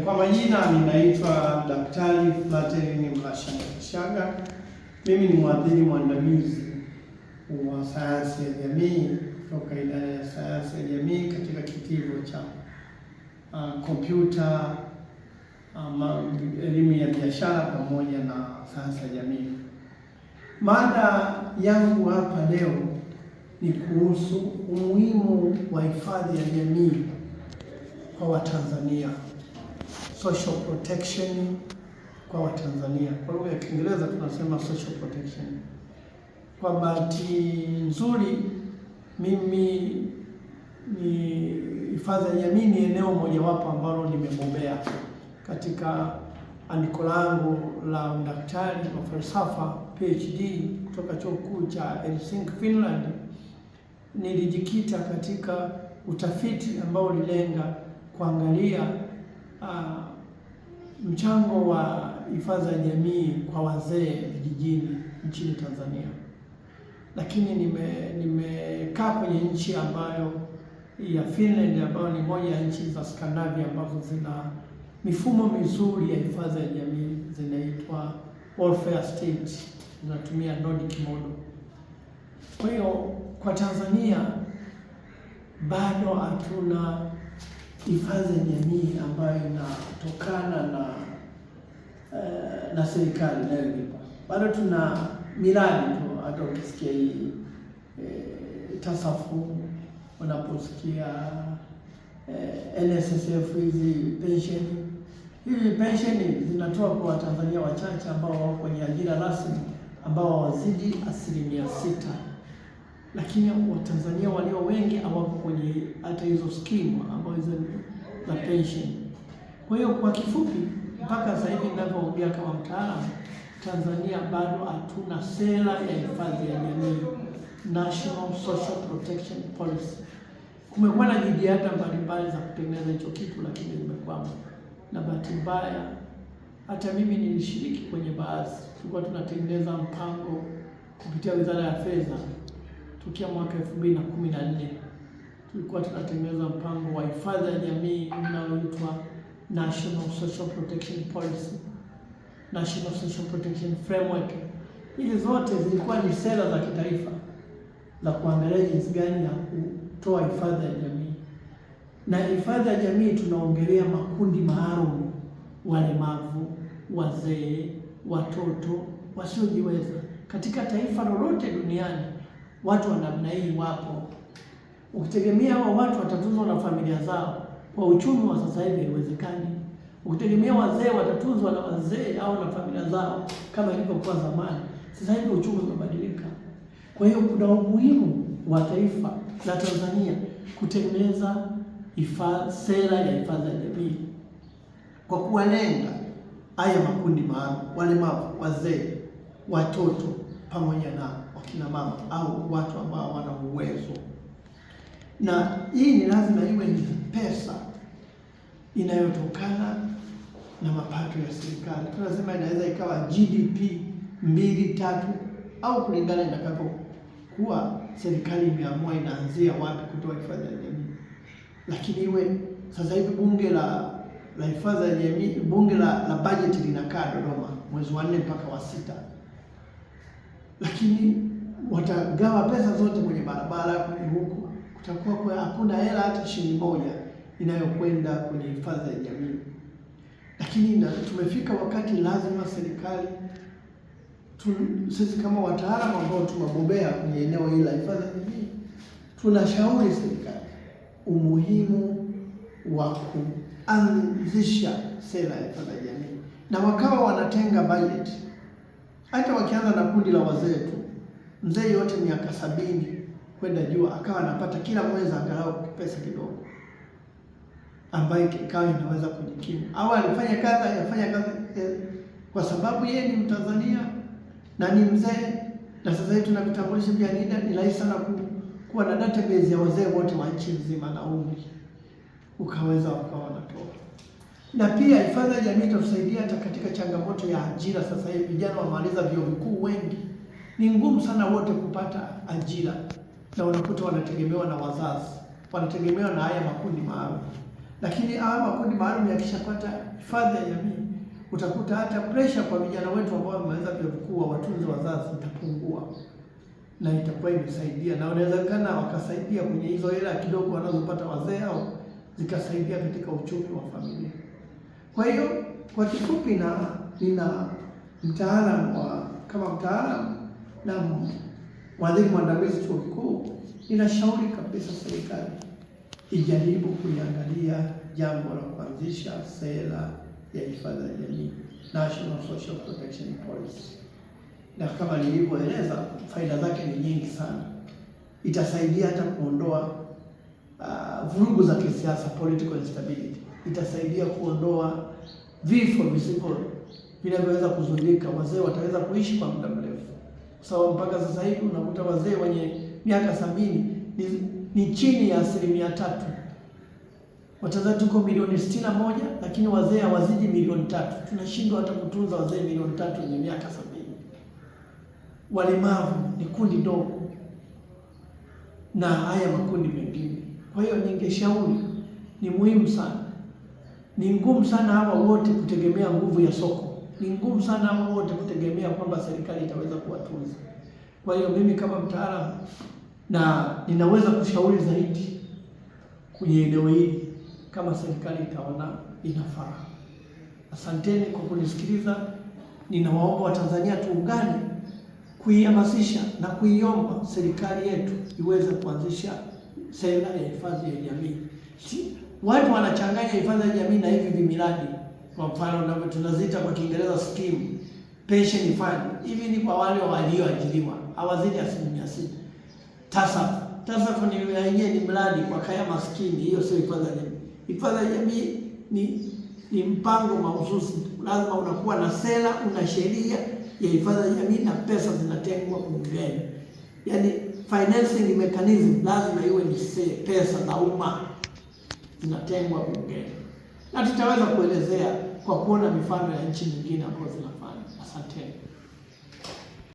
Kwa majina ninaitwa Daktari Flattery Mlashaga. Mimi ni mwadhiri mwandamizi wa sayansi ya jamii kutoka idara ya sayansi ya jamii katika kitivo cha kompyuta, elimu ya biashara pamoja na sayansi ya jamii. Mada yangu hapa leo ni kuhusu umuhimu wa hifadhi ya jamii kwa Watanzania, social protection kwa Watanzania. Kwa lugha ya Kiingereza tunasema social protection. Kwa bahati nzuri, mimi ni hifadhi ya jamii ni eneo mojawapo ambalo nimebobea katika andiko langu la udaktari wa falsafa PhD kutoka chuo kikuu cha Helsinki, Finland. Nilijikita katika utafiti ambao ulilenga kuangalia mchango wa hifadhi ya jamii kwa wazee vijijini nchini Tanzania. Lakini nimekaa kwenye nchi ambayo ya Finland, ambayo ni moja ya nchi za Skandinavia ambazo zina mifumo mizuri ya hifadhi ya jamii, zinaitwa welfare state, zinatumia Nordic model. Kwa hiyo kwa Tanzania bado hatuna hifadhi ya jamii ambayo inatokana na serikali inayolipa. Bado tuna miradi tu, hata ukisikia hii TASAFU, unaposikia NSSF, hizi pensheni zinatoa kwa Watanzania wachache ambao wako kwenye ajira rasmi, ambao hawazidi 6%. Lakini Watanzania walio wengi hawako kwenye hata hizo skimu ambazo hizo za pension. Kwa hiyo kwa kifupi, mpaka sasa hivi ninavyoongea kama mtaalamu, Tanzania bado hatuna sera ya hifadhi ya jamii, National Social Protection Policy. Kumekuwa na jitihada mbalimbali za kutengeneza hicho kitu, lakini zimekwama. Na bahati mbaya, hata mimi nilishiriki kwenye baadhi. Tulikuwa tunatengeneza mpango kupitia Wizara ya Fedha tukia mwaka 2014. Tulikuwa tunatengeneza mpango wa hifadhi ya jamii unaoitwa National Social Protection Policy, National Social Protection Framework. Hizi zote zilikuwa ni sera za kitaifa za kuangalia jinsi gani ya kutoa hifadhi ya jamii. Na hifadhi ya jamii tunaongelea makundi maalum: walemavu, wazee, watoto, wasiojiweza. Katika taifa lolote duniani watu wa namna hii wapo. Ukitegemea hao watu watatuzwa na familia zao, kwa uchumi wa sasa hivi haiwezekani. Ukitegemea wazee watatuzwa na wazee au na familia zao kama ilivyokuwa zamani, sasa hivi uchumi umebadilika. Kwa hiyo kuna umuhimu wa taifa la Tanzania kutengeneza sera ya hifadhi ya jamii kwa kuwalenga haya makundi maalum: walemavu, wazee, watoto pamoja na wakina mama au watu ambao wana uwezo. Na hii ni lazima iwe ni pesa inayotokana na mapato ya serikali. Tunasema inaweza ikawa GDP 2-3 au kulingana itakapokuwa serikali imeamua inaanzia wapi kutoa hifadhi ya jamii. Lakini iwe sasa hivi bunge la hifadhi ya jamii, bunge la bajeti linakaa Dodoma mwezi wa 4 mpaka wa 6. Lakini watagawa pesa zote kwenye barabara, kwenye huku kutakuwa hakuna hela hata shilingi moja inayokwenda kwenye hifadhi ya jamii. Lakini tumefika wakati lazima serikali, sisi kama wataalamu ambao tumebobea kwenye eneo hili la hifadhi ya jamii, tunashauri serikali umuhimu wa kuanzisha sera ya hifadhi ya jamii, na wakawa wanatenga bajeti. Hata wakianza na kundi la wazee tu, mzee yote miaka 70 kwenda juu akawa anapata kila mwezi angalau pesa kidogo ambayo ikawa inaweza kujikimu. Au alifanya kazi kwa sababu yeye ni Mtanzania na ni mzee, na sasa hivi tuna vitambulisho vya NIDA, ni rahisi sana kuwa na database ya wazee wote wa nchi nzima na umri, ukaweza wakawa wanatoa. Na pia hifadhi ya jamii itatusaidia hata katika changamoto ya ajira. Sasa hivi vijana wamaliza vyuo vikuu wengi, ni ngumu sana wote kupata ajira, na unakuta wanategemewa na wazazi, wanategemewa na haya makundi maalum. Lakini haya makundi maalum yakishapata hifadhi ya jamii, utakuta hata pressure kwa vijana wetu ambao wameweza kuwa watunze wazazi itapungua, na itakuwa imesaidia, na inawezekana wakasaidia kwenye hizo hela kidogo wanazopata wazee au zikasaidia katika uchumi wa familia. Kwa hiyo kwa kifupi, nina kama mtaalamu na mwadhiri mwandamizi chuo kikuu, ninashauri kabisa serikali ijaribu kuiangalia jambo la kuanzisha sera ya hifadhi ya jamii, National Social Protection Policy. Na kama nilivyoeleza, faida zake ni nyingi sana. Itasaidia hata kuondoa vurugu za kisiasa, political instability. Itasaidia kuondoa vifo vinavyoweza kuzuilika. Wazee wataweza kuishi kwa muda mrefu, kwa sababu mpaka sasa hivi unakuta wazee wenye miaka 70 ni chini ya 3%. Watanzania tuko milioni 61, lakini wazee hawazidi milioni 3. Tunashindwa hata kutunza wazee milioni 3 wenye miaka 70. Walemavu ni kundi dogo na haya makundi mengine. Kwa hiyo ningeshauri, ni muhimu sana, ni ngumu sana hawa wote kutegemea nguvu ya soko, ni ngumu sana hawa wote kutegemea kwamba serikali itaweza kuwatunza. Kwa hiyo mimi kama mtaalamu na ninaweza kushauri zaidi kwenye eneo hili kama serikali itaona inafaa. Asanteni kwa kunisikiliza. Ninawaomba Watanzania tuungane kuihamasisha na kuiomba serikali yetu iweze kuanzisha sera ya hifadhi ya jamii. Watu wanachanganya hifadhi ya jamii na hivi vimiradi, kwa mfano na tunaziita kwa Kiingereza scheme, pension fund. Hivi ni kwa wale walioajiriwa, hawazidi 6%. TASAF ni yenyewe ni mradi kwa kaya maskini, hiyo sio hifadhi ya jamii. Hifadhi ya jamii ni mpango mahususi, lazima unakuwa na sera, una sheria ya hifadhi ya jamii na pesa zinatengwa bungeni. Yaani financing mechanism lazima iwe ni pesa za umma zinatengwa bungeni. Na tutaweza kuelezea kwa kuona mifano ya nchi nyingine ambazo zinafanya. Asante.